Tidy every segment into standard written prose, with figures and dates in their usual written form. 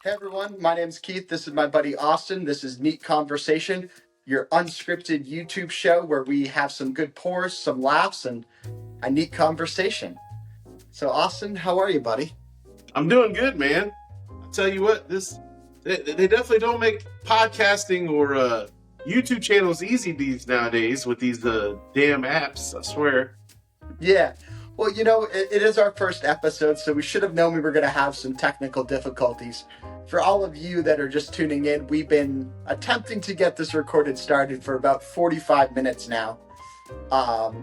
Hey everyone, my name's Keith. This is my buddy Austin. This is Neat Conversation, your unscripted YouTube show where we have some good pours, some laughs, and a neat conversation. So, Austin, how are you, buddy? I'm doing good, man. I'll tell you what, they definitely don't make podcasting or YouTube channels easy these nowadays with these damn apps. I swear. Yeah. Well, it is our first episode, so we should have known we were going to have some technical difficulties. For all of you that are just tuning in, we've been attempting to get this recorded started for about 45 minutes now.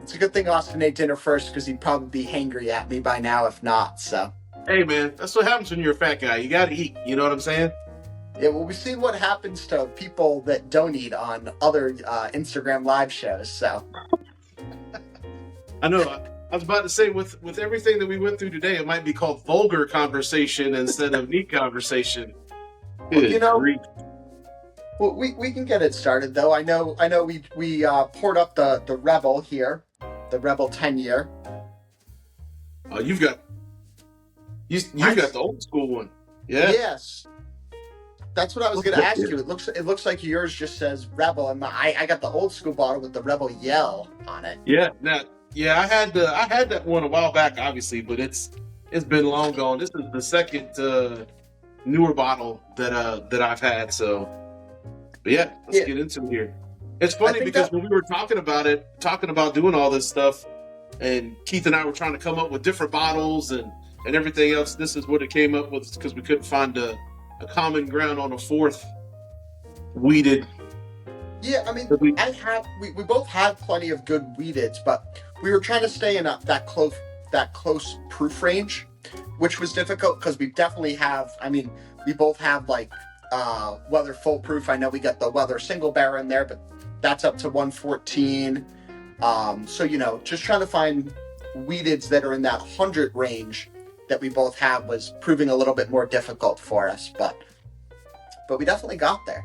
It's a good thing Austin ate dinner first because he'd probably be hangry at me by now if not, so. Hey, man, that's what happens when you're a fat guy. You got to eat. You know what I'm saying? Yeah, well, we've seen what happens to people that don't eat on other Instagram live shows, so. I know. I was about to say, with everything that we went through today, it might be called vulgar conversation instead of neat conversation. Good grief. Well, we can get it started though. I know we poured up the Rebel here, the Rebel 10-year. Oh, you've got the old school one. Yeah. Yes. That's what I was going to ask you. It looks like yours just says Rebel, and I got the old school bottle with the Rebel Yell on it. Yeah. Yeah, I had that one a while back, obviously, but it's been long gone. This is the second newer bottle that I've had. So, but yeah, let's get into it here. It's funny because when we were talking about doing all this stuff, and Keith and I were trying to come up with different bottles and everything else. This is what it came up with because we couldn't find a common ground on a fourth weeded. Yeah, I mean, we both had plenty of good weededs, but we were trying to stay in that close proof range, which was difficult because we definitely have. I mean, we both have like Weather full proof. I know we got the Weather single barrel in there, but that's up to 114. So just trying to find weededs that are in that 100 range that we both have was proving a little bit more difficult for us, but we definitely got there.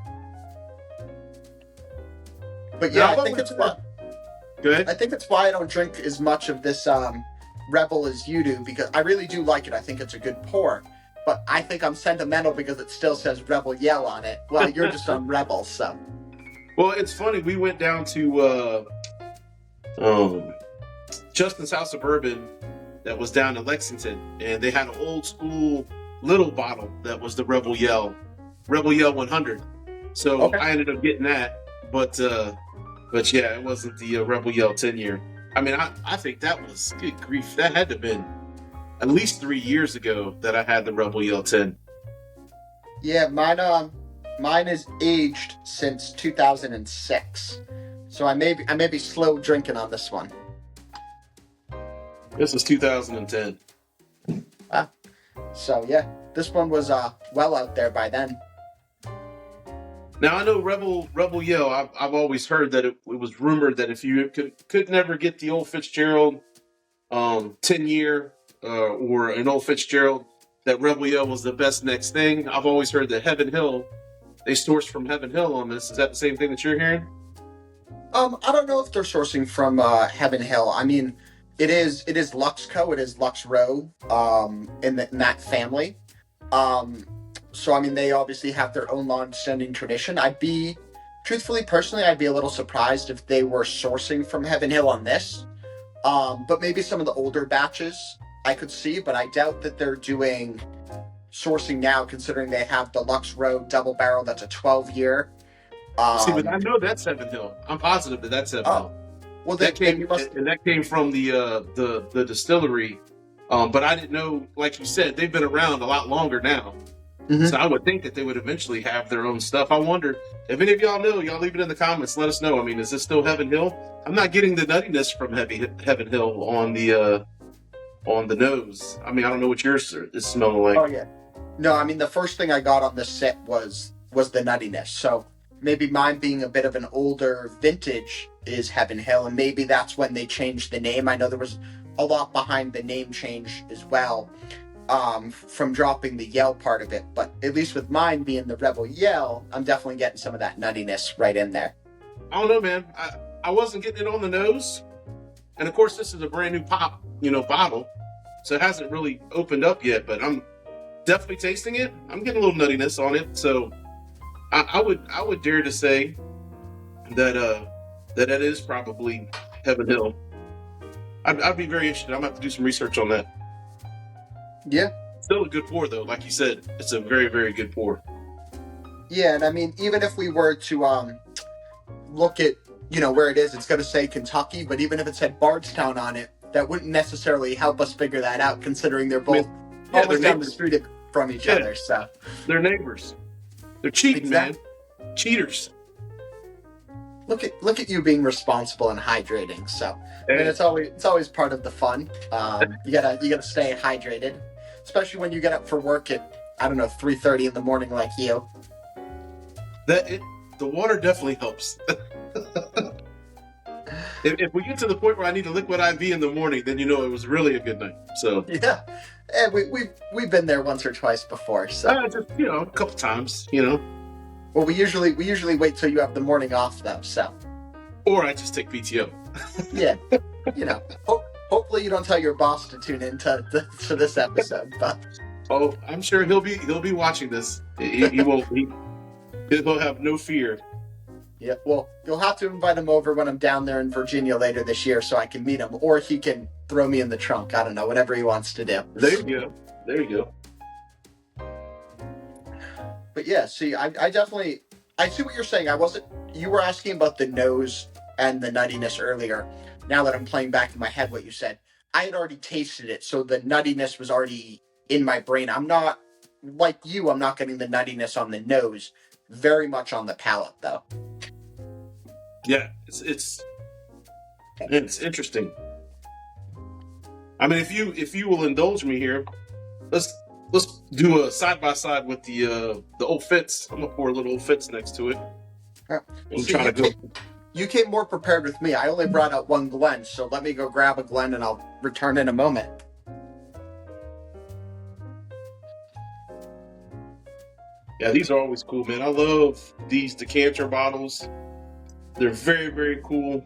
But yeah, I think it's why. Good. I think it's why I don't drink as much of this Rebel as you do, because I really do like it. I think it's a good pour, but I think I'm sentimental because it still says Rebel Yell on it. Well, you're just on Rebel, so. Well, it's funny. We went down to Justin's House of Bourbon that was down in Lexington, and they had an old school little bottle that was the Rebel Yell 100. So okay. I ended up getting that, but yeah, it wasn't the Rebel Yell 10-year. I mean, I think that was, good grief, that had to have been at least 3 years ago that I had the Rebel Yell 10. Yeah, mine is aged since 2006, so I may be slow drinking on this one. This is 2010. So yeah, this one was well out there by then. Now I know Rebel Yell. I've always heard that it was rumored that if you could never get the old Fitzgerald 10-year or an old Fitzgerald, that Rebel Yell was the best next thing. I've always heard that Heaven Hill, they sourced from Heaven Hill on this. Is that the same thing that you're hearing? I don't know if they're sourcing from Heaven Hill. I mean, it is Luxco. It is Lux Row in that family. So, I mean, they obviously have their own long-standing tradition. Personally, I'd be a little surprised if they were sourcing from Heaven Hill on this. But maybe some of the older batches I could see, but I doubt that they're doing sourcing now, considering they have the Lux Row double barrel. That's a 12-year. See, but I know that's Heaven Hill. I'm positive that that's Heaven Hill. Well, that came from the distillery. But I didn't know, like you said, they've been around a lot longer now. Mm-hmm. So I would think that they would eventually have their own stuff. I wonder if any of y'all know. Y'all leave it in the comments. Let us know. I mean, is this still Heaven Hill? I'm not getting the nuttiness from Heaven Hill on the nose. I mean, I don't know what yours is smelling like. Oh yeah, no. I mean, the first thing I got on this sip was the nuttiness. So maybe mine being a bit of an older vintage is Heaven Hill, and maybe that's when they changed the name. I know there was a lot behind the name change as well. From dropping the Yell part of it, but at least with mine being the Rebel Yell, I'm definitely getting some of that nuttiness right in there. I don't know, man. I wasn't getting it on the nose, and of course, this is a brand new bottle, so it hasn't really opened up yet. But definitely tasting it, I'm getting a little nuttiness on it. So I would dare to say that that is probably Heaven Hill. I'd be very interested. I'm gonna have to do some research on that. Yeah. Still a good pour though, like you said, it's a very, very good pour. Yeah, and I mean, even if we were to look at, where it is, it's going to say Kentucky, but even if it said Bardstown on it, that wouldn't necessarily help us figure that out, considering they're both Yeah, almost they're down the street from each other. So they're neighbors. They're cheating, man. Cheaters. Look at you being responsible and hydrating. So I mean, Hey, it's always part of the fun. You gotta stay hydrated, especially when you get up for work at, I don't know, 3:30 in the morning like you. the water definitely helps. If we get to the point where I need a liquid IV in the morning, then you know it was really a good night. So Yeah, and we've been there once or twice before. So just a couple times, well, we usually wait till you have the morning off though. So or I just take PTO. yeah, hopefully you don't tell your boss to tune in to this episode. But Oh, I'm sure he'll be watching this. He won't. He'll have no fear. yeah, well, you'll have to invite him over when I'm down there in Virginia later this year so I can meet him, or he can throw me in the trunk. I don't know, whatever he wants to do. There you go. There you go. But yeah, see, I definitely, I see what you're saying. You were asking about the nose and the nuttiness earlier. Now that I'm playing back in my head what you said, I had already tasted it, so the nuttiness was already in my brain. I'm not, like you, I'm not getting the nuttiness on the nose, very much on the palate though. Yeah, it's interesting. I mean, if you will indulge me here, let's do a side by side with the Old Fitz. I'm gonna pour a little Old Fitz next to it. I'm See, trying to go. you came more prepared with me. I only brought out one Glen, so let me go grab a Glen and I'll return in a moment. Yeah, these are always cool, man. I love these decanter bottles. They're very, very cool.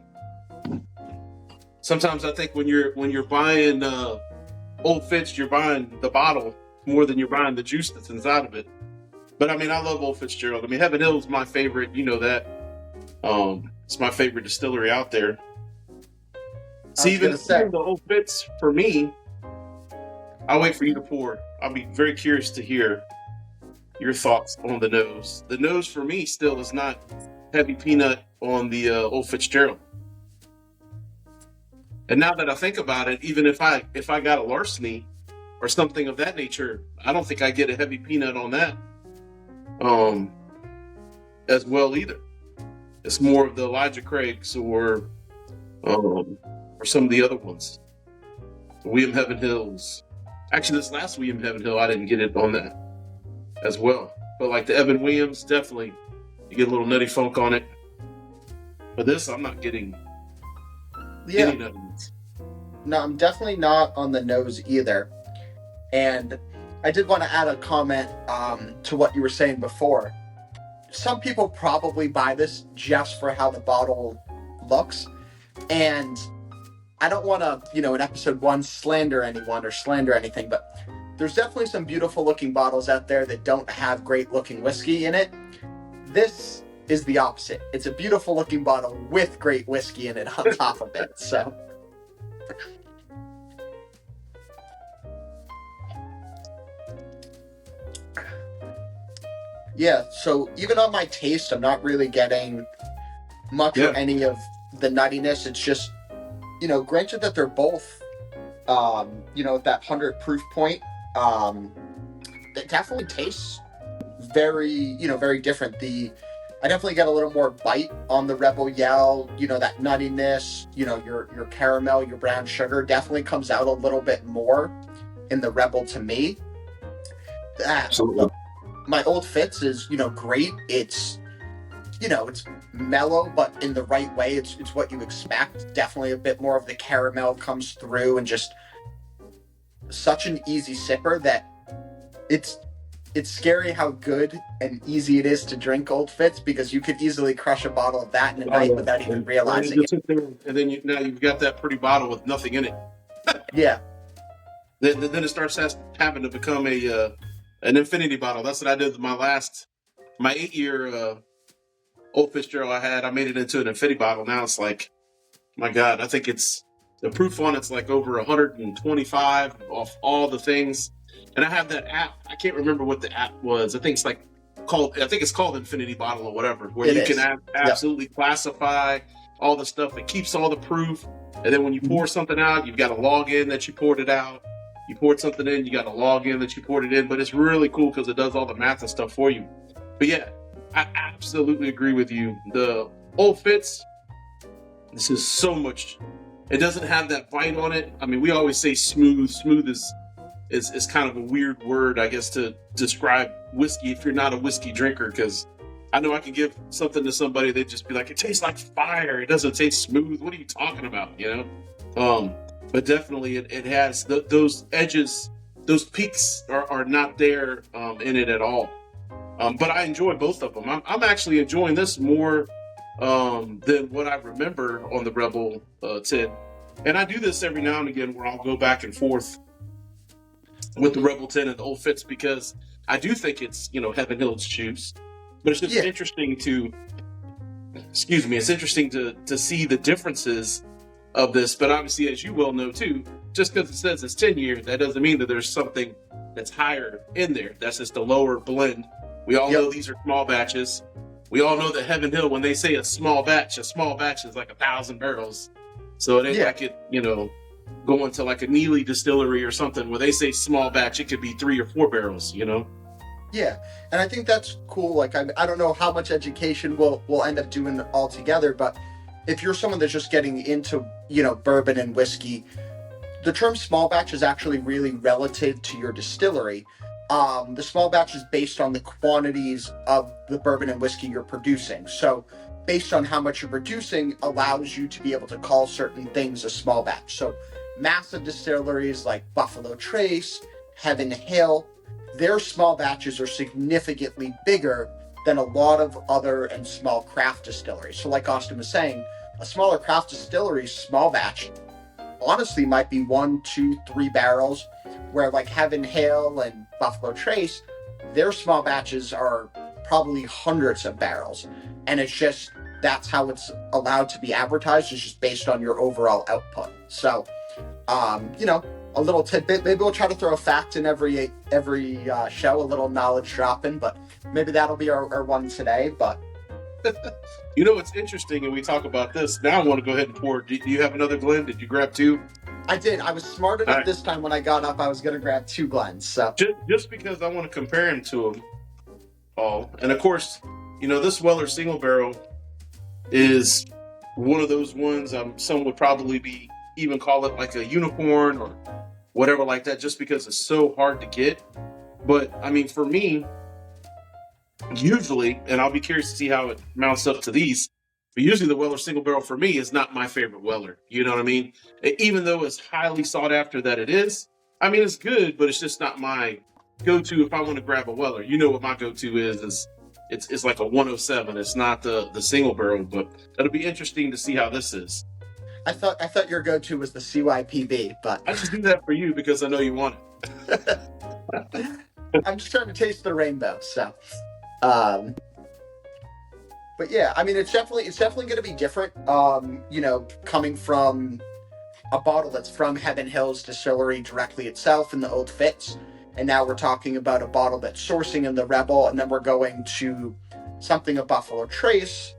Sometimes I think when you're buying Old Fitz, you're buying the bottle more than you're buying the juice that's inside of it. But I mean, I love Old Fitzgerald. I mean, Heaven Hill is my favorite. You know that. It's my favorite distillery out there. See, even the Old Fitz, for me, I'll wait for you to pour. I'll be very curious to hear your thoughts on the nose. The nose for me still is not heavy peanut on the Old Fitzgerald. And now that I think about it, even if I got a larceny or something of that nature, I don't think I get a heavy peanut on that as well either. It's more of the Elijah Craig's or some of the other ones. William Heaven Hills. Actually, this last William Heaven Hill, I didn't get it on that as well. But like the Evan Williams, definitely you get a little nutty funk on it. But this, I'm not getting any nuttiness. No, I'm definitely not on the nose either. And I did want to add a comment to what you were saying before. Some people probably buy this just for how the bottle looks. And I don't want to, in episode 1, slander anyone or slander anything, but there's definitely some beautiful looking bottles out there that don't have great looking whiskey in it. This is the opposite. It's a beautiful looking bottle with great whiskey in it on top of it. So yeah, so even on my taste, I'm not really getting much or any of the nuttiness. It's just, granted that they're both, at that 100 proof point, it definitely tastes very, very different. I definitely get a little more bite on the Rebel Yell, that nuttiness, your caramel, your brown sugar definitely comes out a little bit more in the Rebel to me. Absolutely. My Old Fitz is, great. It's, it's mellow, but in the right way. It's what you expect. Definitely a bit more of the caramel comes through, and just such an easy sipper that it's scary how good and easy it is to drink Old Fitz, because you could easily crush a bottle of that in a night without even realizing it. And then now you've got that pretty bottle with nothing in it. Yeah. Then it starts having to become an infinity bottle. That's what I did with my 8-year Old Fitzgerald I had. I made it into an infinity bottle. Now it's like, my God, I think the proof on it's like over 125 off all the things. And I have that app. I can't remember what the app was. I think it's called Infinity Bottle or whatever, where you can absolutely classify all the stuff. It keeps all the proof. And then when you pour something out, you've got to log in that you poured it out. You poured something in, you got to log in that you poured it in. But it's really cool because it does all the math and stuff for you. But yeah, I absolutely agree with you. The Old Fitz, this is so much. It doesn't have that bite on it. I mean, we always say smooth. Smooth is kind of a weird word, I guess, to describe whiskey if you're not a whiskey drinker, because I know I can give something to somebody, they'd just be like, it tastes like fire. It doesn't taste smooth. What are you talking about? You know? But definitely it has those edges, those peaks are not there in it at all. But I enjoy both of them. I'm actually enjoying this more than what I remember on the Rebel 10. And I do this every now and again where I'll go back and forth with the Rebel 10 and the Old Fitz, because I do think it's, Heaven Hill's juice. But it's just interesting it's interesting to see the differences of this. But obviously, as you well know too, just because it says it's 10 years, that doesn't mean that there's something that's higher in there. That's just a lower blend. We all know these are small batches. We all know that Heaven Hill, when they say a small batch is like 1,000 barrels. So it ain't like it, going to like a Neely distillery or something where they say small batch, it could be 3 or 4 barrels, Yeah, and I think that's cool. Like, I don't know how much education we'll end up doing all together, but if you're someone that's just getting into, bourbon and whiskey, the term small batch is actually really relative to your distillery. The small batch is based on the quantities of the bourbon and whiskey you're producing. So based on how much you're producing allows you to be able to call certain things a small batch. So massive distilleries like Buffalo Trace, Heaven Hill, their small batches are significantly bigger than a lot of other and small craft distilleries. So like Austin was saying, a smaller craft distillery's small batch honestly might be 1, 2, 3 barrels, where like Heaven Hill and Buffalo Trace, their small batches are probably hundreds of barrels. And it's just, that's how it's allowed to be advertised, is just based on your overall output. So, a little tidbit. Maybe we'll try to throw a fact in every show, a little knowledge dropping, but maybe that'll be our one today. But it's interesting, and we talk about this. Now I want to go ahead and pour. Do you have another Glen? Did you grab 2? I did. I was smart enough this time when I got up, I was going to grab 2 Glens. So just because I want to compare them to them all. And of course, this Weller single barrel is one of those ones, some would probably even call it like a unicorn or whatever like that, just because it's so hard to get. But I mean, for me, usually, and I'll be curious to see how it mounts up to these, but usually the Weller single barrel for me is not my favorite Weller. You know what I mean? Even though it's highly sought after that it is, I mean, it's good, but it's just not my go-to if I want to grab a Weller. You know what my go-to is it's like a 107. It's not the single barrel, but it'll be interesting to see how this is. I thought your go-to was the CYPB, but I just do that for you because I know you want it. I'm just trying to taste the rainbow. So, but yeah, I mean, it's definitely going to be different. Coming from a bottle that's from Heaven Hill's distillery directly itself in the Old Fitz, and now we're talking about a bottle that's sourcing in the Rebel, and then we're going to something of Buffalo Trace.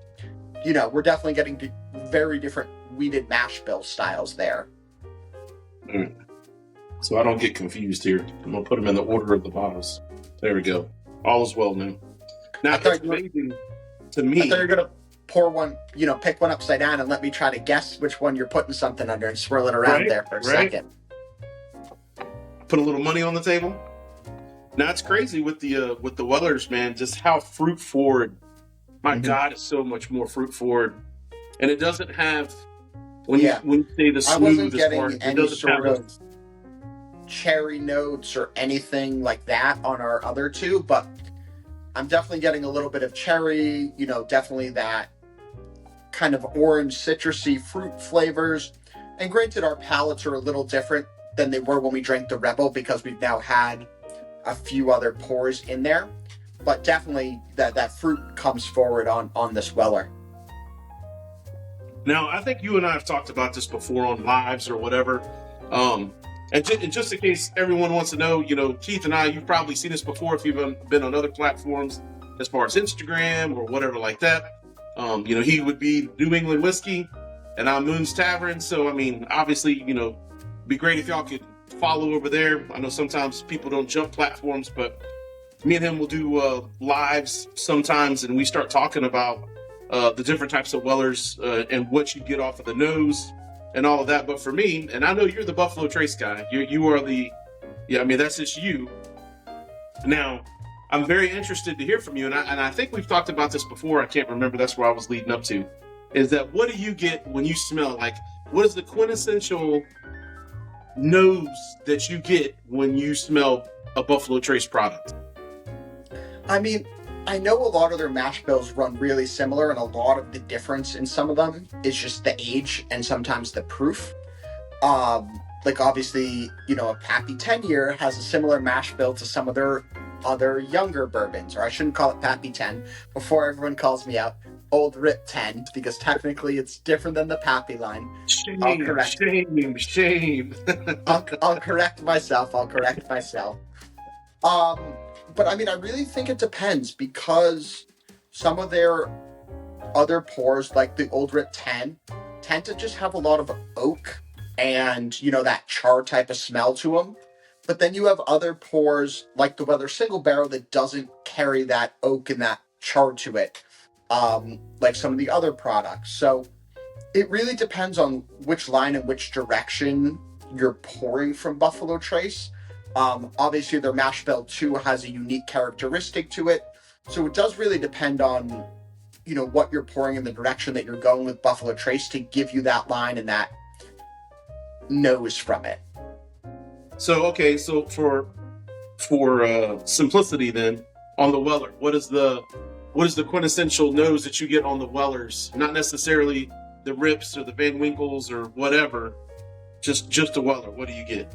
We're definitely getting very different wheated mash bill styles there. So I don't get confused here. I'm gonna put them in the order of the bottles. There we go. All is well now. Now it's amazing to me. I thought you were gonna pour one, pick one upside down and let me try to guess which one you're putting something under and swirl it around there for a second. Put a little money on the table. Now it's crazy with the Wellers, man. Just how fruit forward. My God, it's so much more fruit forward, and it doesn't have when you say the smooth. I wasn't getting any sort of cherry notes or anything like that on our other 2, but I'm definitely getting a little bit of cherry. Definitely that kind of orange, citrusy fruit flavors. And granted, our palates are a little different than they were when we drank the Rebel because we've now had a few other pours in there, but definitely that fruit comes forward on this Weller. Now, I think you and I have talked about this before on lives or whatever. Um, and just in case everyone wants to know, Keith and I, you've probably seen this before if you've been on other platforms as far as Instagram or whatever like that. He would be New England Whiskey and I'm Moon's Tavern. So, I mean, obviously, be great if y'all could follow over there. I know sometimes people don't jump platforms, but me and him will do lives sometimes, and we start talking about the different types of Wellers and what you get off of the nose and all of that. But for me, and I know you're the Buffalo Trace guy, you are that's just you. Now, I'm very interested to hear from you, and I think we've talked about this before. I can't remember. That's where I was leading up to. Is that what do you get when you smell? Like, what is the quintessential nose that you get when you smell a Buffalo Trace product? I mean, I know a lot of their mash bills run really similar, and a lot of the difference in some of them is just the age and sometimes the proof. Like obviously, a Pappy 10-year has a similar mash bill to some of their other younger bourbons, or I shouldn't call it Pappy 10 before everyone calls me out. Old Rip 10, because technically it's different than the Pappy line. Shame. I'll correct myself. But I mean, I really think it depends, because some of their other pours, like the Old Rip 10, tend to just have a lot of oak and, that char type of smell to them. But then you have other pours, like the Weller Single Barrel, that doesn't carry that oak and that char to it, like some of the other products. So it really depends on which line and which direction you're pouring from Buffalo Trace. Obviously, their mash bill too has a unique characteristic to it, so it does really depend on what you're pouring and the direction that you're going with Buffalo Trace to give you that line and that nose from it. So okay, so for simplicity, then on the Weller, what is the quintessential nose that you get on the Wellers? Not necessarily the Rips or the Van Winkles or whatever, just the Weller. What do you get?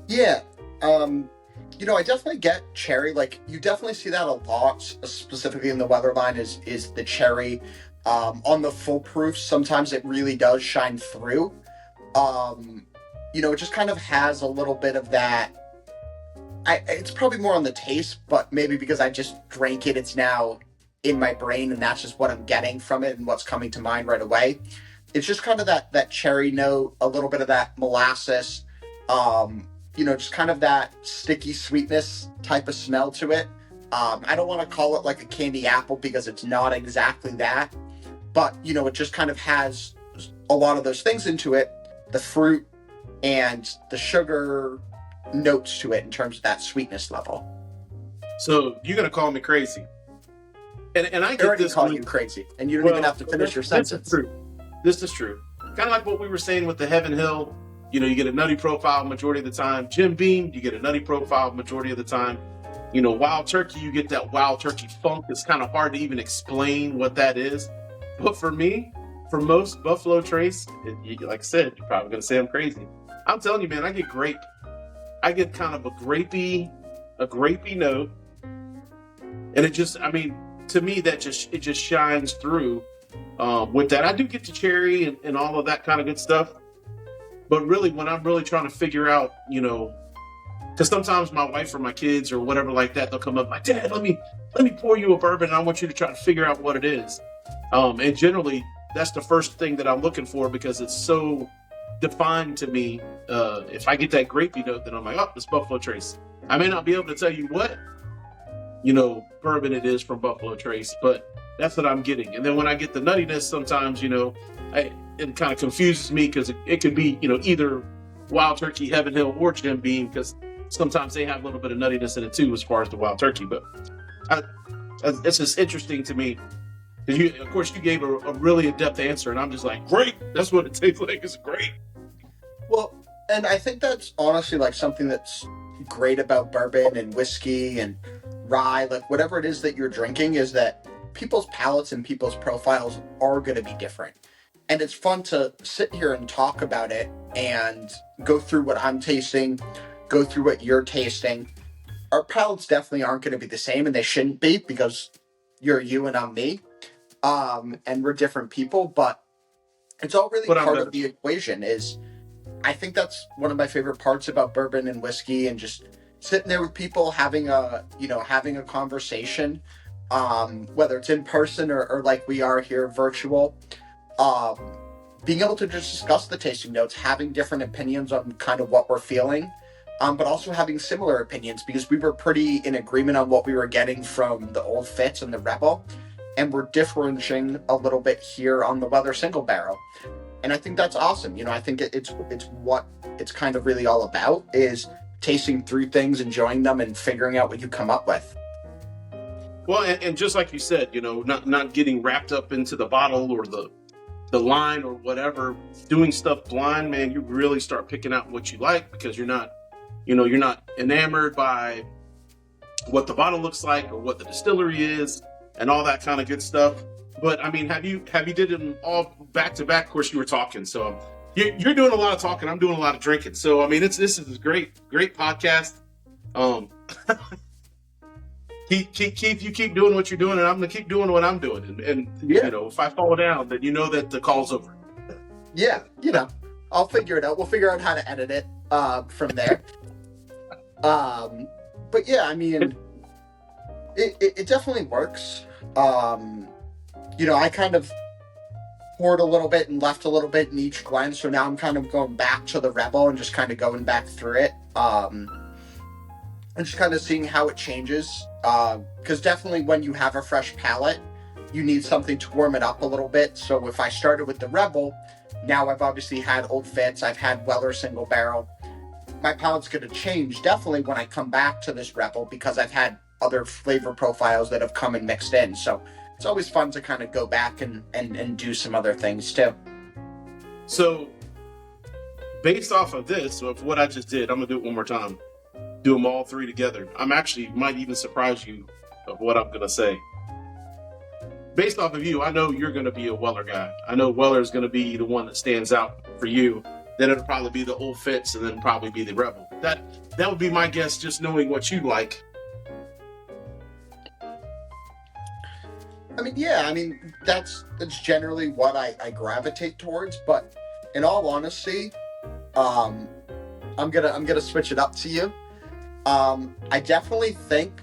Yeah. I definitely get cherry. Like, you definitely see that a lot, specifically in the Weller line, is the cherry. On the full proof, sometimes it really does shine through. It just kind of has a little bit of that. It's probably more on the taste, but maybe because I just drank it, it's now in my brain, and that's just what I'm getting from it and what's coming to mind right away. It's just kind of that cherry note, a little bit of that molasses, just kind of that sticky sweetness type of smell to it. I don't want to call it like a candy apple, because it's not exactly that, but it just kind of has a lot of those things into it, the fruit and the sugar notes to it in terms of that sweetness level. So you're gonna call me crazy, and I already call you crazy, and you don't even have to finish your sentence. This is true. Kind of like what we were saying with the Heaven Hill. You get a nutty profile majority of the time. Jim Beam, you get a nutty profile majority of the time. Wild Turkey, you get that Wild Turkey funk. It's kind of hard to even explain what that is. But for me, for most Buffalo Trace, like I said, you're probably going to say I'm crazy. I'm telling you, man, I get grape. I get kind of a grapey note. And it just, to me, it just shines through with that. I do get the cherry and all of that kind of good stuff. But really, when I'm really trying to figure out, because sometimes my wife or my kids or whatever like that, they'll come up like, Dad, let me pour you a bourbon, and I want you to try to figure out what it is. And generally, that's the first thing that I'm looking for, because it's so defined to me. If I get that grapey note, then I'm like, oh, it's Buffalo Trace. I may not be able to tell you what, bourbon it is from Buffalo Trace, but that's what I'm getting. And then when I get the nuttiness, sometimes, it kind of confuses me, because it could be, either Wild Turkey, Heaven Hill, or Jim Beam, because sometimes they have a little bit of nuttiness in it too, as far as the Wild Turkey. But it's just interesting to me. Of course, you gave a really in-depth answer, and I'm just like, great. That's what it tastes like. It's great. Well, and I think that's honestly like something that's great about bourbon and whiskey and rye, like whatever it is that you're drinking, is that people's palates and people's profiles are going to be different. And it's fun to sit here and talk about it and go through what I'm tasting, go through what you're tasting, our palates definitely aren't going to be the same, and they shouldn't be because you're you and I'm me, and we're different people. But it's all really But I'm part better. of the equation. Is I think that's one of my favorite parts about bourbon and whiskey, and just sitting there with people having a conversation, whether it's in person or like we are here virtual. Um, Being able to just discuss the tasting notes, having different opinions on kind of what we're feeling, but also having similar opinions because we were pretty in agreement on what we were getting from the Old Fitz and the Rebel, and we're differentiating a little bit here on the Weather Single Barrel. And I think that's awesome. I think it's what it's kind of really all about is tasting through things, enjoying them, and figuring out what you come up with. Well, and just like you said, not getting wrapped up into the bottle or the line or whatever, doing stuff blind, man, you really start picking out what you like because you're not enamored by what the bottle looks like or what the distillery is and all that kind of good stuff. But I mean, have you did them all back to back? Of course, you were talking, so you're doing a lot of talking. I'm doing a lot of drinking. So I mean, this is a great podcast. Um, Keith, you keep doing what you're doing, and I'm gonna keep doing what I'm doing. And Yeah. if I fall down, then you know that the call's over. Yeah, I'll figure it out. We'll figure out how to edit it from there. But yeah, I mean, it definitely works. I kind of poured a little bit and left a little bit in each blend, so now I'm kind of going back to the Rebel and just kind of going back through it, and just kind of seeing how it changes. Because definitely when you have a fresh palate, you need something to warm it up a little bit. So if I started with the Rebel, now I've obviously had Old Fitz, I've had Weller Single Barrel. My palate's going to change definitely when I come back to this Rebel because I've had other flavor profiles that have come and mixed in. So it's always fun to kind of go back and do some other things too. So based off of this, of what I just did, I'm gonna do it one more time. Do them all three together. I'm actually might even surprise you of what I'm gonna say. Based off of you, I know you're gonna be a Weller guy. I know Weller is gonna be the one that stands out for you. Then it'll probably be the Old Fitz, and then probably be the Rebel. That would be my guess, just knowing what you like. I mean, yeah, that's generally what I gravitate towards. But in all honesty, I'm gonna switch it up to you. I definitely think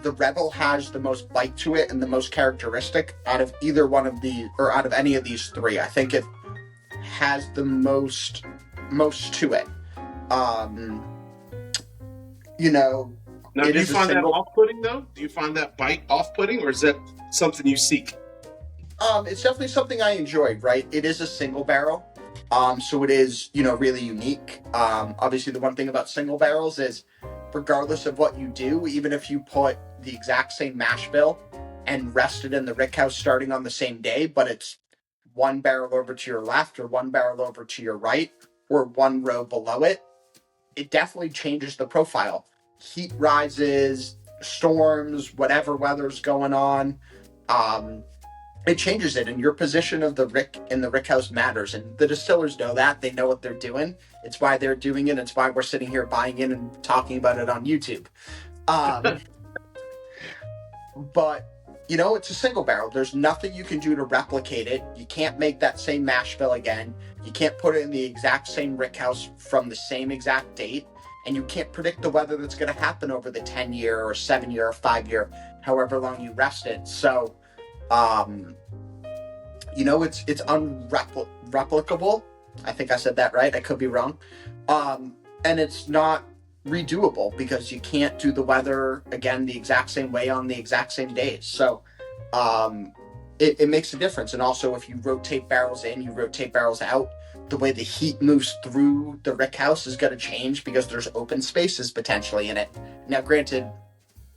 the Rebel has the most bite to it and the most characteristic out of either one of the or out of any of these three. I think it has the most to it. Now, it do you is a find that single. off-putting though? Do you find that bite off-putting, or is that something you seek? It's definitely something I enjoy, right? It is a single barrel. So it is, really unique. Obviously the one thing about single barrels is regardless of what you do, even if you put the exact same mash bill and rest it in the rick house starting on the same day, but it's one barrel over to your left or one barrel over to your right or one row below it, it definitely changes the profile. Heat rises, storms, whatever weather's going on. It changes it, and your position of the rick in the rick house matters, and the distillers know that. They know what they're doing. It's why they're doing it. It's why we're sitting here buying in and talking about it on YouTube. But it's a single barrel. There's nothing you can do to replicate it. You can't make that same mash bill again. You can't put it in the exact same rick house from the same exact date, and you can't predict the weather that's going to happen over the 10-year or 7-year or 5-year, however long you rest it. So it's unreplicable. I think I said that right. I could be wrong. And it's not redoable because you can't do the weather again the exact same way on the exact same days. So it makes a difference. And also if you rotate barrels in, you rotate barrels out, the way the heat moves through the rick house is going to change because there's open spaces potentially in it. Now, granted,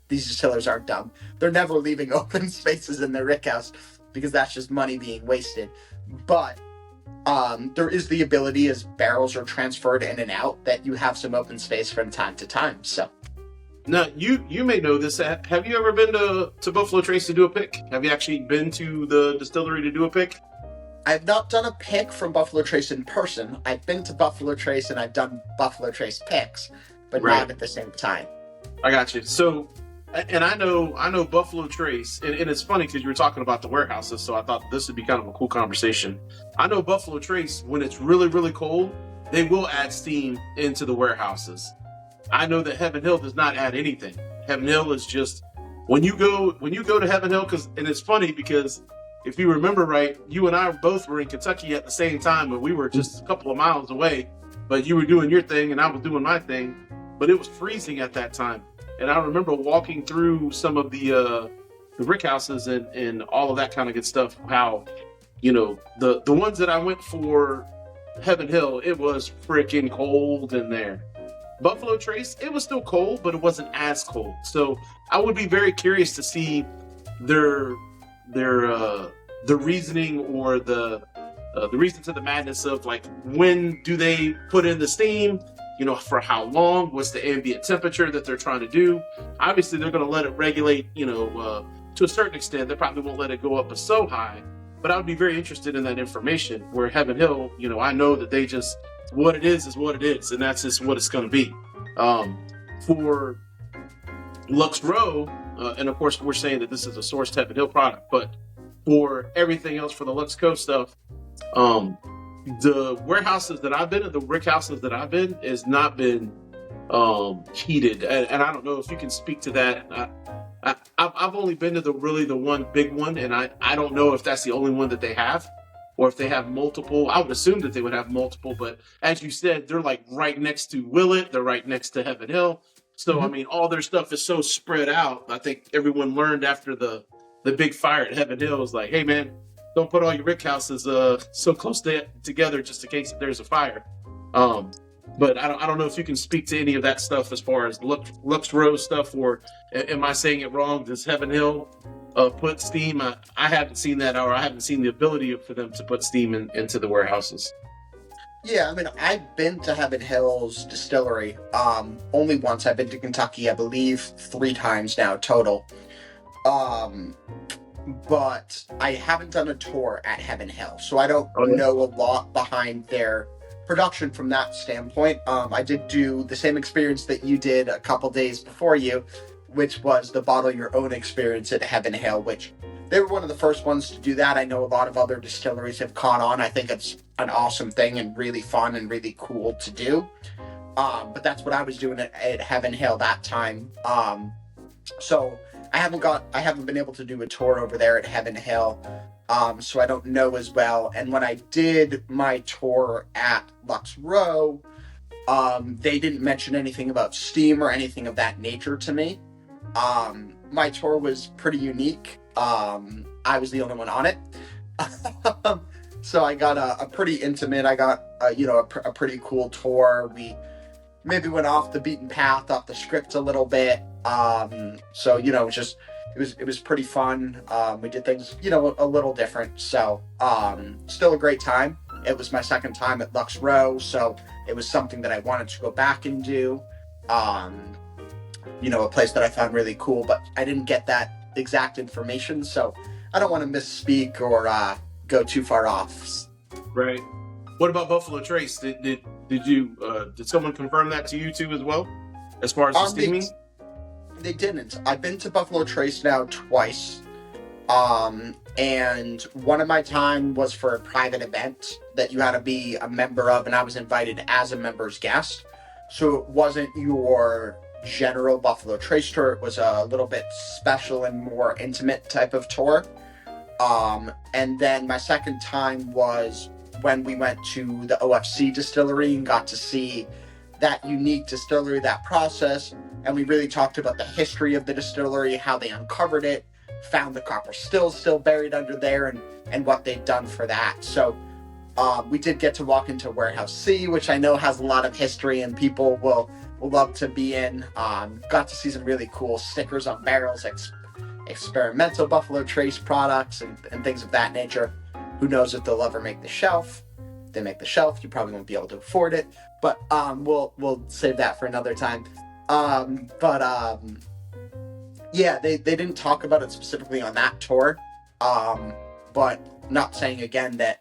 these distillers aren't dumb. They're never leaving open spaces in their rick house because that's just money being wasted. But there is the ability as barrels are transferred in and out that you have some open space from time to time. So now you may know this. Have you ever been to Buffalo Trace to do a pick? Have you actually been to the distillery to do a pick? I've not done a pick from Buffalo Trace in person. I've been to Buffalo Trace and I've done Buffalo Trace picks, but Right. not at the same time. I got you. So, and I know Buffalo Trace, and it's funny because you were talking about the warehouses, so I thought this would be kind of a cool conversation. I know Buffalo Trace, when it's really, really cold, they will add steam into the warehouses. I know that Heaven Hill does not add anything. Heaven Hill is just when you go to Heaven Hill, and it's funny because if you remember right, you and I both were in Kentucky at the same time, and we were just a couple of miles away. But you were doing your thing, and I was doing my thing. But it was freezing at that time, and I remember walking through some of the brick houses and all of that kind of good stuff. How the ones that I went for Heaven Hill, it was freaking cold in there. Buffalo Trace, it was still cold, but it wasn't as cold. So I would be very curious to see their the reasoning or the reason to the madness of like when do they put in the steam, for how long, what's the ambient temperature that they're trying to do. Obviously they're going to let it regulate, to a certain extent. They probably won't let it go up so high, but I would be very interested in that information. Where Heaven Hill, I know that they just, what it is what it is, and that's just what it's going to be. For Lux Row, and of course we're saying that this is a sourced Heaven Hill product, but for everything else, for the Lux Co stuff, the warehouses that I've been in, the brick houses that I've been, has not been heated, and I don't know if you can speak to that. I've only been to the one big one, and I don't know if that's the only one that they have, or if they have multiple. I would assume that they would have multiple, but as you said, they're like right next to Willett, they're right next to Heaven Hill. So, I mean, all their stuff is so spread out. I think everyone learned after the big fire at Heaven Hill was like, hey, man, don't put all your brick houses so close together just in case there's a fire. But I don't know if you can speak to any of that stuff as far as Lux Row stuff, or am I saying it wrong? Does Heaven Hill put steam? I haven't seen that, or I haven't seen the ability for them to put steam into the warehouses. Yeah, I mean, I've been to Heaven Hill's distillery. Only once. I've been to Kentucky, I believe, 3 times now total. But I haven't done a tour at Heaven Hill, so I don't know a lot behind their production from that standpoint. I did do the same experience that you did a couple days before you, which was the bottle your own experience at Heaven Hill, which they were one of the first ones to do that. I know a lot of other distilleries have caught on. I think it's an awesome thing and really fun and really cool to do. But that's what I was doing at Heaven Hill that time. So I haven't been able to do a tour over there at Heaven Hill. So I don't know as well. And when I did my tour at Lux Row, they didn't mention anything about steam or anything of that nature to me. My tour was pretty unique. I was the only one on it. So I got a pretty intimate, I got a pretty cool tour. We maybe went off the beaten path, off the script a little bit. So it was pretty fun. We did things, a little different. So still a great time. It was my second time at Lux Row, so it was something that I wanted to go back and do. A place that I found really cool, but I didn't get that exact information, so I don't want to misspeak or go too far off. Right. What about Buffalo Trace? Did someone confirm that to you too as well, as far as the steaming? They didn't. I've been to Buffalo Trace now twice. And one of my time was for a private event that you had to be a member of, and I was invited as a member's guest. So it wasn't your general Buffalo Trace tour. It was a little bit special and more intimate type of tour. And then my second time was when we went to the OFC distillery and got to see that unique distillery, that process. And we really talked about the history of the distillery, how they uncovered it, found the copper stills still buried under there, and what they've done for that. So we did get to walk into Warehouse C, which I know has a lot of history and people will love to be in. Got to see some really cool stickers on barrels, experimental Buffalo Trace products and things of that nature. Who knows if they'll ever make the shelf. If they make the shelf, you probably won't be able to afford it, but we'll save that for another time. Yeah, they didn't talk about it specifically on that tour, but not saying again that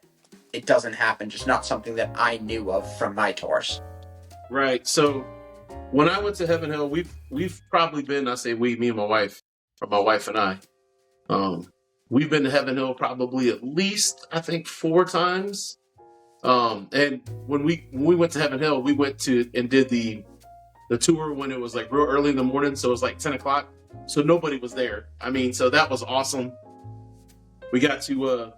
it doesn't happen, just not something that I knew of from my tours. Right. So when I went to Heaven Hill, we've probably been, I say we, me and my wife, or my wife and I, we've been to Heaven Hill probably at least, I think, 4 times. And when we went to Heaven Hill, we went to and did the tour when it was like real early in the morning, so it was like 10 o'clock. So nobody was there. I mean, so that was awesome. We got to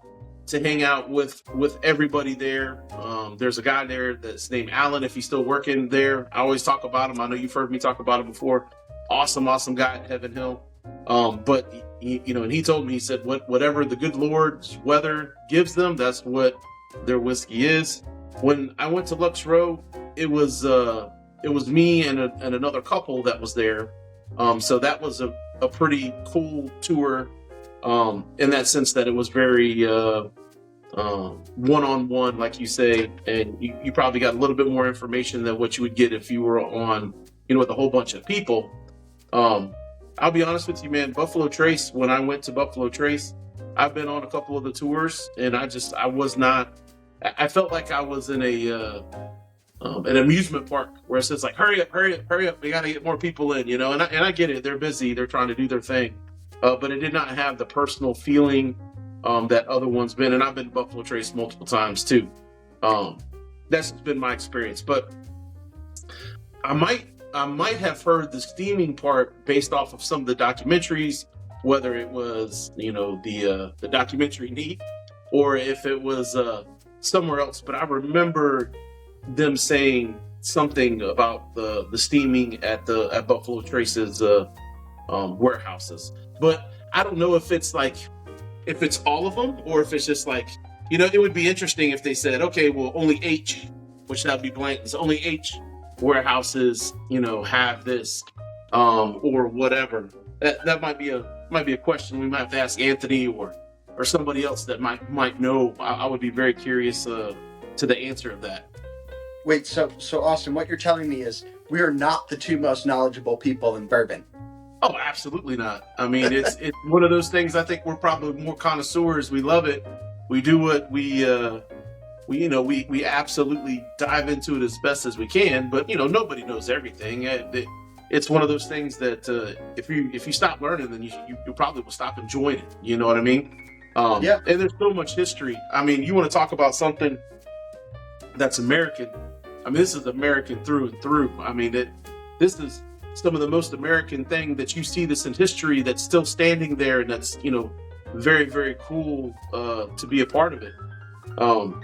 hang out with everybody there. There's a guy there that's named Alan, if he's still working there. I always talk about him. I know you've heard me talk about him before. Awesome guy at Heaven Hill. But and he told me, he said, whatever the good Lord's weather gives them, that's what their whiskey is. When I went to Lux Row, it was me and another couple that was there. So that was a pretty cool tour, in that sense that it was very one-on-one, like you say, and you probably got a little bit more information than what you would get if you were on, with a whole bunch of people. I'll be honest with you, man, Buffalo Trace, when I went to Buffalo Trace, I've been on a couple of the tours, and I felt like I was in an amusement park where it says like, hurry up, we got to get more people in, and I get it. They're busy. They're trying to do their thing. But it did not have the personal feeling that other ones been. And I've been to Buffalo Trace multiple times too. That's been my experience. But I might have heard the steaming part based off of some of the documentaries, whether it was, the documentary Neat, or if it was somewhere else. But I remember them saying something about the steaming at Buffalo Trace's warehouses. But I don't know if it's all of them, or if it's just like, it would be interesting if they said, okay, well, only H, which that would be Blanton's, only H warehouses, have this, or whatever. That might be a question we might have to ask Anthony or somebody else that might know. I would be very curious to the answer of that. Wait, so Austin, what you're telling me is we are not the 2 most knowledgeable people in bourbon. Oh, absolutely not. I mean, it's one of those things. I think we're probably more connoisseurs. We love it. We do what we absolutely dive into it as best as we can. But nobody knows everything. It's one of those things that if you stop learning, then you probably will stop enjoying it. You know what I mean? Yeah. And there's so much history. I mean, you want to talk about something that's American. I mean, this is American through and through. I mean, this is some of the most American thing that you see this in history that's still standing there, and that's very, very cool to be a part of it. And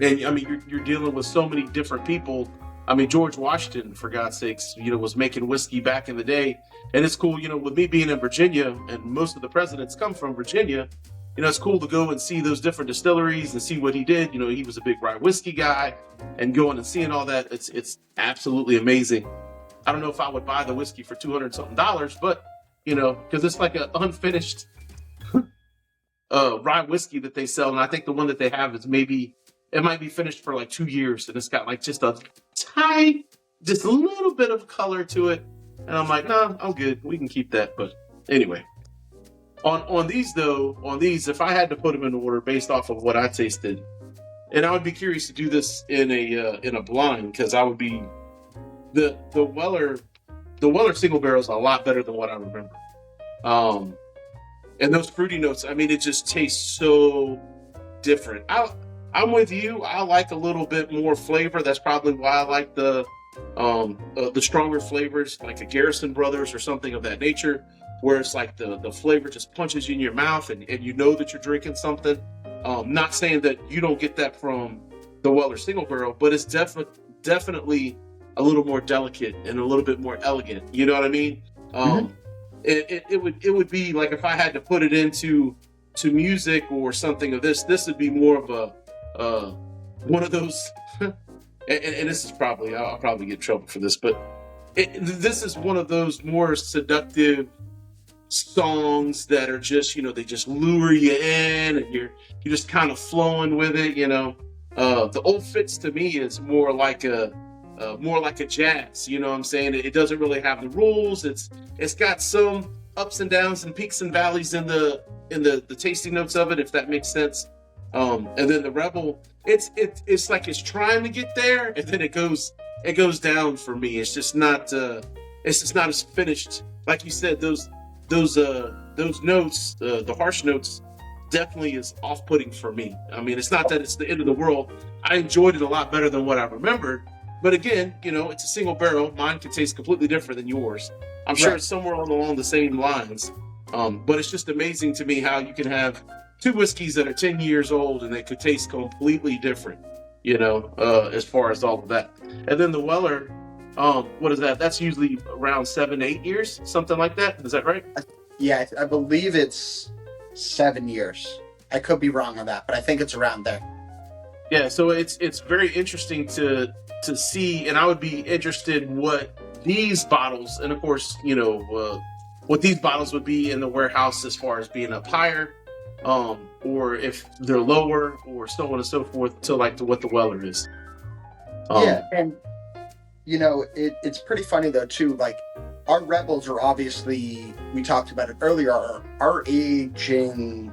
I mean, you're dealing with so many different people. I mean, George Washington, for God's sakes, was making whiskey back in the day, and it's cool. With me being in Virginia, and most of the presidents come from Virginia. It's cool to go and see those different distilleries and see what he did. He was a big rye whiskey guy, and going and seeing all that, it's absolutely amazing. I don't know if I would buy the whiskey for $200-something, but because it's like an unfinished rye whiskey that they sell, and I think the one that they have is it might be finished for like 2 years, and it's got like just a little bit of color to it, and I'm like, no, I'm good. We can keep that. But anyway, on these, if I had to put them in order based off of what I tasted, and I would be curious to do this in a blind, because I would be. The Weller single barrel is a lot better than what I remember. And those fruity notes, I mean, it just tastes so different. I'm with you. I like a little bit more flavor. That's probably why I like the stronger flavors, like a Garrison Brothers or something of that nature, where it's like the flavor just punches you in your mouth, and you know that you're drinking something. Not saying that you don't get that from the Weller single barrel, but it's definitely a little more delicate and a little bit more elegant. You know what I mean? It would be like, if I had to put it into music or something of this would be more of a one of those. and this is probably, I'll probably get in trouble for this, but this is one of those more seductive songs that are just, they just lure you in, and you're just kind of flowing with it. The Old Fitz to me is more like a jazz, you know what I'm saying? It doesn't really have the rules. It's got some ups and downs and peaks and valleys in the tasting notes of it, if that makes sense. And then the Rebel, it's like it's trying to get there, and then it goes it goes down for me. It's just not as finished. Like you said, those notes, the harsh notes, definitely is off-putting for me. I mean, it's not that it's the end of the world. I enjoyed it a lot better than what I remembered. But again, it's a single barrel. Mine could taste completely different than yours. I'm sure it's somewhere along the same lines. But it's just amazing to me how you can have two whiskeys that are 10 years old and they could taste completely different, as far as all of that. And then the Weller, what is that? That's usually around 7-8 years, something like that. Is that right? Yeah, I believe it's 7 years. I could be wrong on that, but I think it's around there. Yeah, so it's very interesting to see, and I would be interested what these bottles, and of course, what these bottles would be in the warehouse as far as being up higher, or if they're lower, or so on and so forth, to what the Weller is. Yeah, and it's pretty funny though too. Like our Rebels are obviously, we talked about it earlier. Our aging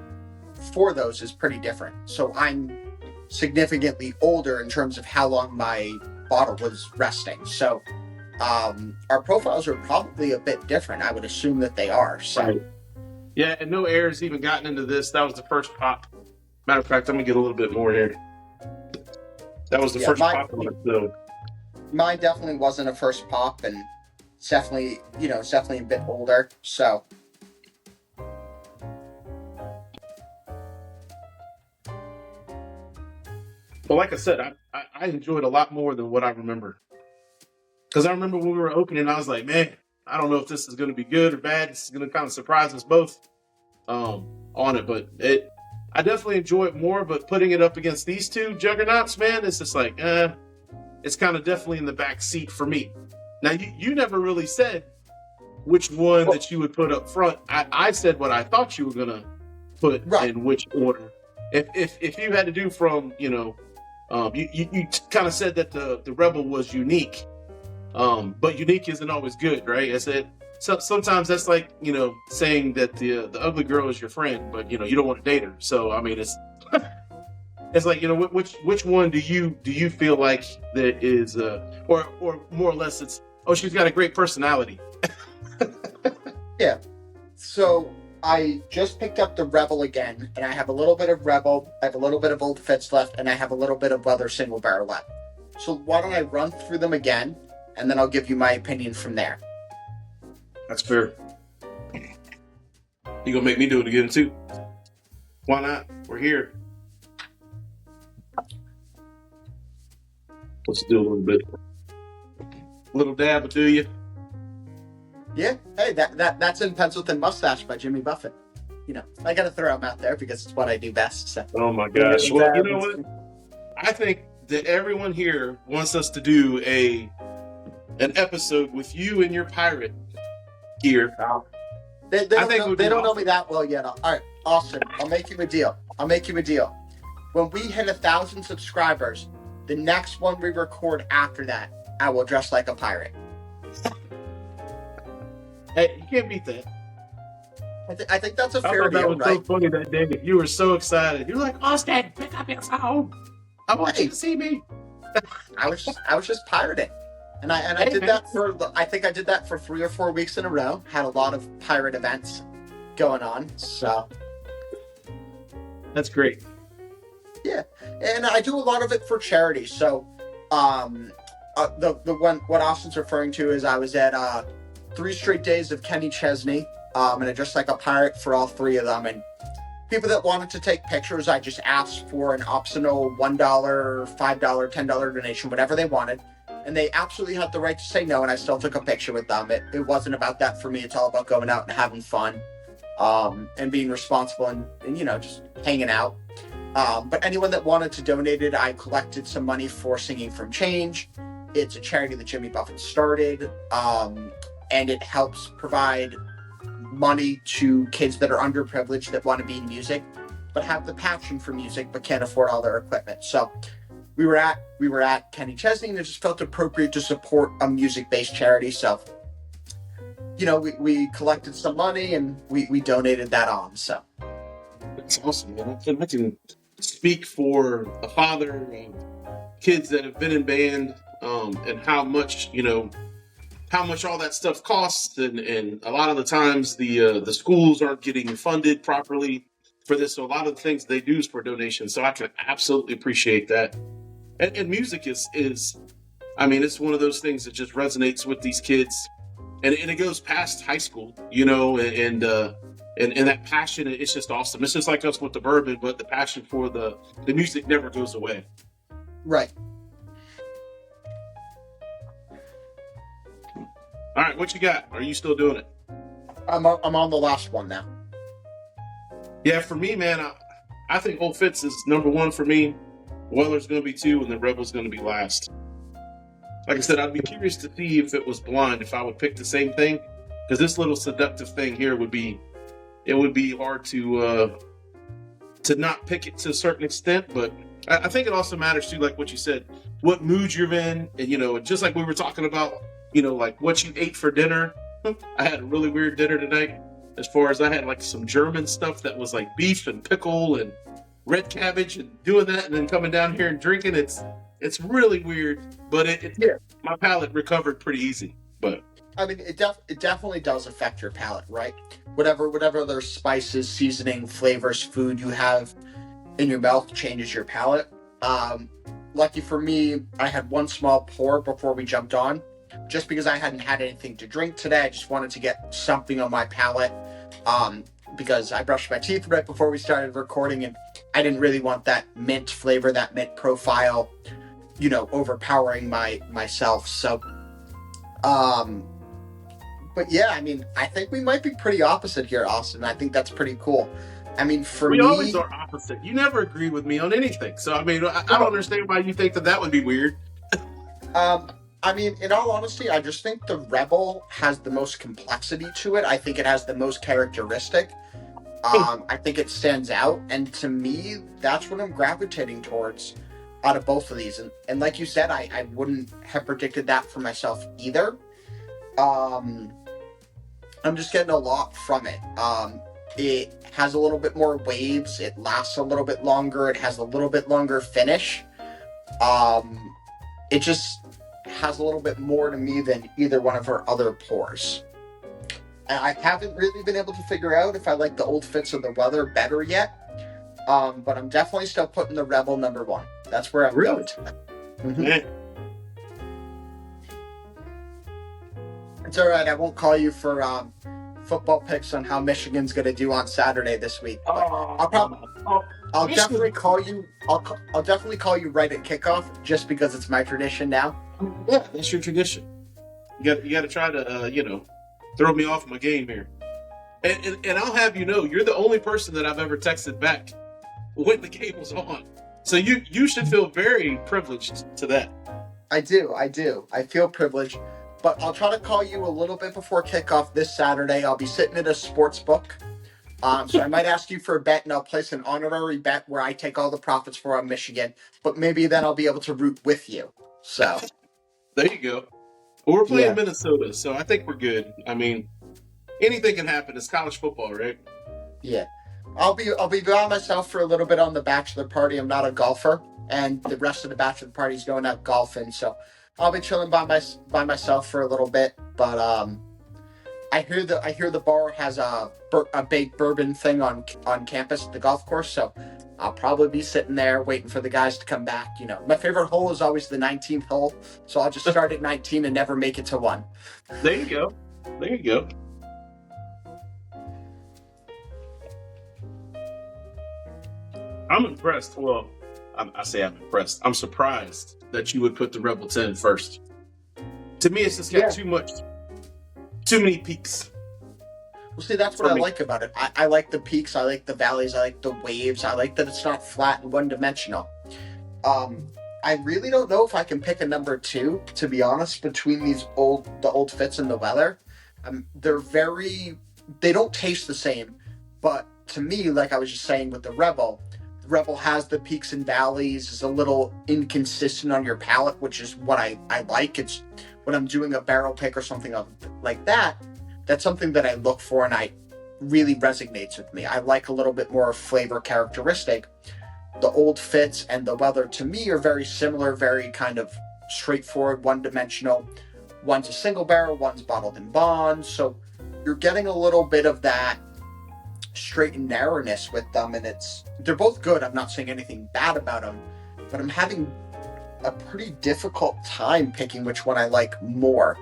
for those is pretty different. So I'm significantly older in terms of how long my bottle was resting. So our profiles are probably a bit different. I would assume that they are. So right. Yeah, and no air's even gotten into this. That was the first pop. Matter of fact, I'm gonna get a little bit more here. That was the first pop on it, so. Mine definitely wasn't a first pop, and it's definitely, it's definitely a bit older. So But like I said, I enjoyed a lot more than what I remember. Because I remember when we were opening, I was like, man, I don't know if this is going to be good or bad. This is going to kind of surprise us both on it. But I definitely enjoy it more. But putting it up against these two juggernauts, man, it's just like, it's kind of definitely in the back seat for me. Now, you never really said which one that you would put up front. I said what I thought you were going to put in which order. If you had to do from, you kind of said that the Rebel was unique. But unique isn't always good, right? I said sometimes that's like, saying that the ugly girl is your friend, but you don't want to date her. So I mean, it's it's like, which one do you feel like that is or more or less it's, oh, she's got a great personality. Yeah. So I just picked up the Rebel again, and I have a little bit of Rebel, I have a little bit of Old Fitz left, and I have a little bit of other single barrel left. So why don't I run through them again, and then I'll give you my opinion from there. That's fair. You gonna make me do it again too? Why not? We're here. Let's do a little bit. A little dab, do you? Yeah. Hey, that's in Pencil Thin Mustache by Jimmy Buffett. I got to throw them out there because it's what I do best. So. Oh my gosh. Well, you know what? I think that everyone here wants us to do an episode with you and your pirate gear. They don't know me that well yet. All right, Austin, I'll make you a deal. When we hit 1,000 subscribers, the next one we record after that, I will dress like a pirate. Hey, you can't beat that. I think that's a fair deal, right? That was so funny that day. You were so excited. You're like, Austin, pick up your phone. I want you to see me. I was just pirating. And I did that I think I did that for 3 or 4 weeks in a row. Had a lot of pirate events going on. So that's great. Yeah. And I do a lot of it for charity. So the one what Austin's referring to is I was at 3 straight days of Kenny Chesney. And I dressed like a pirate for all 3 of them. And people that wanted to take pictures, I just asked for an optional $1, $5, $10 donation, whatever they wanted. And they absolutely had the right to say no, and I still took a picture with them. It wasn't about that for me. It's all about going out and having fun, and being responsible and just hanging out. But anyone that wanted to donate it, I collected some money for Singing from Change. It's a charity that Jimmy Buffett started, and it helps provide money to kids that are underprivileged that want to be in music, but have the passion for music, but can't afford all their equipment. So we were at Kenny Chesney, and it just felt appropriate to support a music-based charity. So, we collected some money and we donated that on. So that's awesome, man. I can speak for a father of kids that have been in band and how much how much all that stuff costs, and a lot of the times the schools aren't getting funded properly for this. So a lot of the things they do is for donations. So I can absolutely appreciate that. And music is I mean, it's one of those things that just resonates with these kids, and it goes past high school, and that passion, it's just awesome. It's just like us with the bourbon, but the passion for the music never goes away. Right. All right, what you got? Are you still doing it? I'm on the last one now. Yeah, for me, man, I think Old Fitz is number one for me. Weller's going to be two, and then Rebel's going to be last. Like I said, I'd be curious to see if it was blind, if I would pick the same thing, because this little seductive thing here would be hard to not pick it to a certain extent. But I think it also matters too, like what you said, what mood you're in, and just like we were talking about, like what you ate for dinner. I had a really weird dinner tonight. As far as I had like some German stuff that was like beef and pickle and red cabbage, and doing that and then coming down here and drinking. It's really weird, but my palate recovered pretty easy. But I mean, it definitely does affect your palate, right? Whatever other spices, seasoning, flavors, food you have in your mouth changes your palate. Lucky for me, I had one small pour before we jumped on, just because I hadn't had anything to drink today. I just wanted to get something on my palate, because I brushed my teeth right before we started recording, and I didn't really want that mint flavor, that mint profile, overpowering myself. So, but yeah, I mean, I think we might be pretty opposite here, Austin. I think that's pretty cool. I mean, for me, we always are opposite. You never agree with me on anything. So, I mean, I don't understand why you think that would be weird. I mean, in all honesty, I just think the Rebel has the most complexity to it. I think it has the most characteristic. I think it stands out. And to me, that's what I'm gravitating towards out of both of these. And like you said, I wouldn't have predicted that for myself either. I'm just getting a lot from it. It has a little bit more waves. It lasts a little bit longer. It has a little bit longer finish. It just has a little bit more to me than either one of her other pours. And I haven't really been able to figure out if I like the Old Fitz or the Weller better yet. But I'm definitely still putting the Rebel number one. That's where I'm going to. Mm-hmm. Yeah. It's all right. I won't call you for football picks on how Michigan's going to do on Saturday this week. I'll definitely call you. I'll definitely call you right at kickoff, just because it's my tradition now. Yeah, that's your tradition. You got to try to throw me off my game here. And I'll have you know, you're the only person that I've ever texted back when the game was on. So you should feel very privileged to that. I do. I feel privileged. But I'll try to call you a little bit before kickoff this Saturday. I'll be sitting at a sports book. So I might ask you for a bet, and I'll place an honorary bet where I take all the profits for Michigan. But maybe then I'll be able to root with you. So there you go. Well, we're playing Minnesota, so I think we're good. I mean, anything can happen. It's college football, right? Yeah. I'll be by myself for a little bit on the bachelor party. I'm not a golfer, and the rest of the bachelor party is going out golfing. So I'll be chilling by myself for a little bit. But I hear the bar has a big bourbon thing on campus at the golf course. So I'll probably be sitting there waiting for the guys to come back. My favorite hole is always the 19th hole. So I'll just start at 19 and never make it to 1. There you go. I'm impressed. Well, I say I'm impressed. I'm surprised that you would put the Rebel 10 first. To me, it's just got too many peaks. Well, see, that's what I like about it. I like the peaks. I like the valleys. I like the waves. I like that it's not flat and one-dimensional. I really don't know if I can pick a number 2, to be honest, between the Old Fitz and the Weller. They don't taste the same, but to me, like I was just saying with the Rebel has the peaks and valleys, is a little inconsistent on your palate, which is what I like. It's when I'm doing a barrel pick or something like that, that's something that I look for, and I really resonates with me. I like a little bit more flavor characteristic. The Old Fitz and the Weller, to me, are very similar, very kind of straightforward, one-dimensional. One's a single barrel, one's bottled in bond. So you're getting a little bit of that straight and narrowness with them, and they're both good. I'm not saying anything bad about them, but I'm having a pretty difficult time picking which one I like more.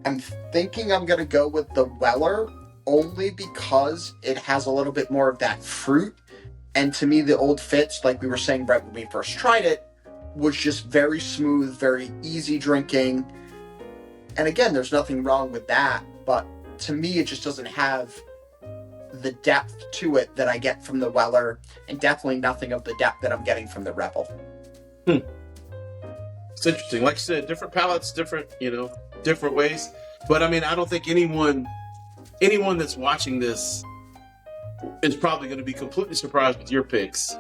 I'm thinking I'm going to go with the Weller only because it has a little bit more of that fruit. And to me, the Old Fitz, like we were saying right when we first tried it, was just very smooth, very easy drinking. And again, there's nothing wrong with that. But to me, it just doesn't have the depth to it that I get from the Weller, and definitely nothing of the depth that I'm getting from the Rebel. It's interesting. Like I said, different palates, different ways. But I mean, I don't think anyone that's watching this is probably going to be completely surprised with your picks.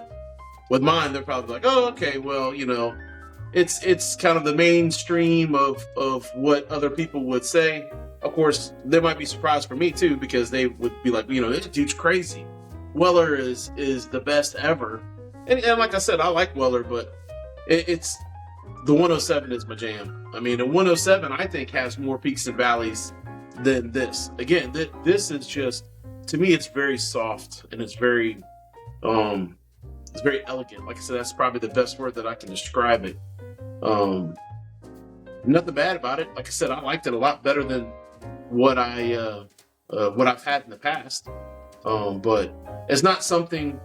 With mine, they're probably like, oh, okay, well, it's kind of the mainstream of what other people would say. Of course, they might be surprised for me too, because they would be like, this dude's crazy. Weller is the best ever. And like I said, I like Weller, but it's the 107 is my jam. I mean, the 107 I think has more peaks and valleys than this. Again, this is just, to me, it's very soft and it's very elegant. Like I said, that's probably the best word that I can describe it. Nothing bad about it. Like I said, I liked it a lot better than what I've had in the past. But it's not something.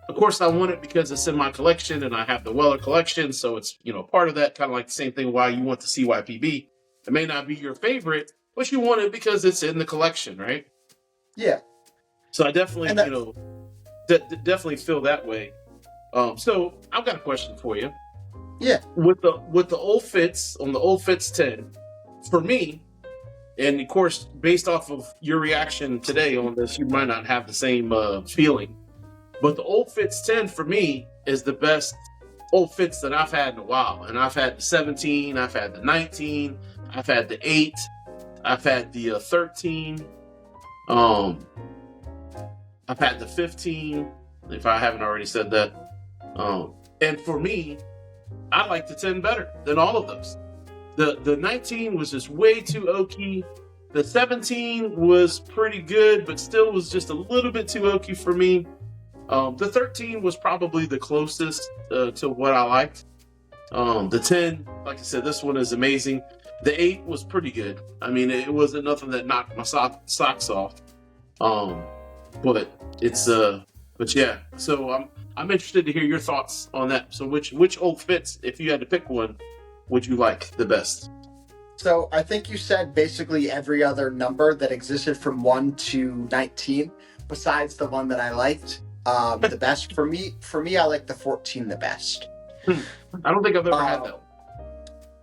Of course, I want it because it's in my collection, and I have the Weller collection, so it's part of that. Kind of like the same thing why you want the CYPB. It may not be your favorite, but you want it because it's in the collection, right? Yeah. So I definitely, definitely feel that way. So I've got a question for you. Yeah. With the Old Fitz, on the Old Fitz 10, for me, and of course, based off of your reaction today on this, you might not have the same feeling. But the Old Fitz 10 for me is the best Old Fitz that I've had in a while. And I've had the 17, I've had the 19, I've had the 8, I've had the 13, I've had the 15, if I haven't already said that. And for me, I like the 10 better than all of those. The 19 was just way too oaky. The 17 was pretty good, but still was just a little bit too oaky for me. The 13 was probably the closest to what I liked. The 10, like I said, this one is amazing. The 8 was pretty good. I mean, it wasn't nothing that knocked my socks off. But yeah. So I'm interested to hear your thoughts on that. So which Old Fitz, if you had to pick one, would you like the best? So I think you said basically every other number that existed from 1 to 19, besides the one that I liked. The best for me, I like the 14 the best. I don't think I've ever had that one.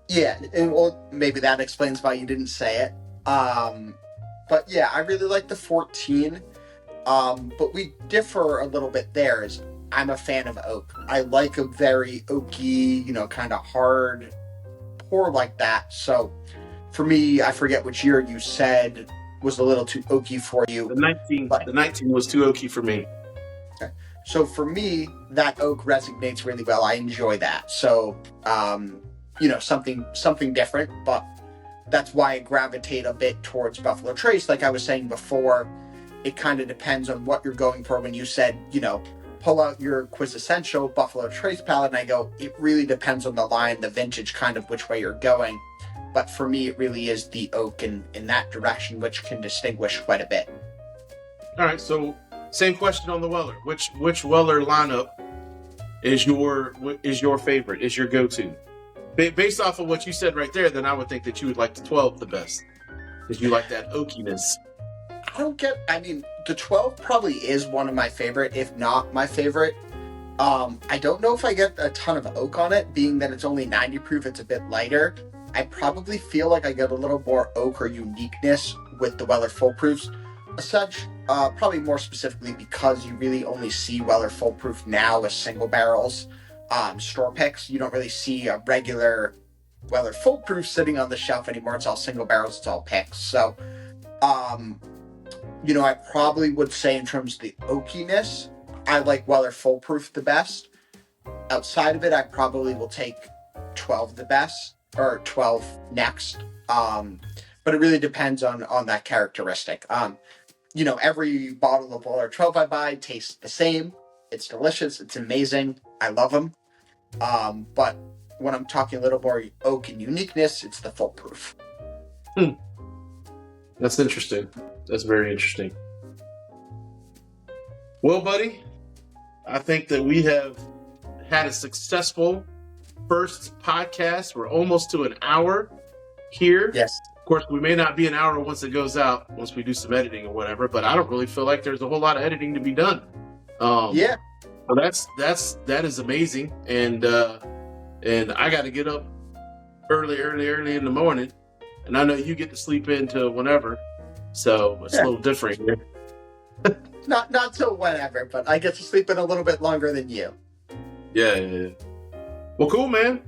Yeah, and well, maybe that explains why you didn't say it. But yeah, I really like the 14. But we differ a little bit there. Is I'm a fan of oak. I like a very oaky, kind of hard pour like that. So for me, I forget which year you said was a little too oaky for you. The 19 was too oaky for me. Okay. So for me, that oak resonates really well. I enjoy that. So, something different, but that's why I gravitate a bit towards Buffalo Trace. Like I was saying before, it kind of depends on what you're going for. When you said, pull out your quintessential Buffalo Trace palette, and I go, it really depends on the line, the vintage, kind of which way you're going. But for me, it really is the oak in that direction, which can distinguish quite a bit. All right, so same question on the Weller. Which Weller lineup is your favorite? Is your go-to? Based off of what you said right there, then I would think that you would like the 12 the best, because you like that oakiness. The 12 probably is one of my favorite, if not my favorite. I don't know if I get a ton of oak on it, being that it's only 90 proof, it's a bit lighter. I probably feel like I get a little more oak or uniqueness with the Weller Full Proofs. As such, probably more specifically because you really only see Weller Full Proof now as single barrels, store picks. You don't really see a regular Weller Full Proof sitting on the shelf anymore. It's all single barrels, it's all picks. So, I probably would say in terms of the oakiness, I like Weller Full Proof the best. Outside of it, I probably will take 12 the best. or 12 next. But it really depends on that characteristic. Every bottle of Weller 12 I buy tastes the same. It's delicious. It's amazing. I love them. But when I'm talking a little more oak and uniqueness, it's the full proof. That's interesting. That's very interesting. Well, buddy, I think that we have had a successful first podcast. We're almost to an hour here. Yes. Of course, we may not be an hour once it goes out, once we do some editing or whatever, but I don't really feel like there's a whole lot of editing to be done. Yeah. So that is amazing. And I got to get up early in the morning. And I know you get to sleep into whenever. So it's a little different here. Not till whenever, but I get to sleep in a little bit longer than you. Yeah. Well, cool, man.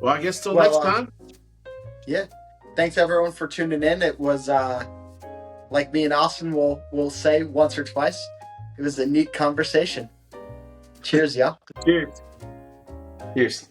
Well, I guess till next time. Yeah. Thanks everyone for tuning in. It was like me and Austin will say once or twice. It was a neat conversation. Cheers, y'all. Cheers. Cheers.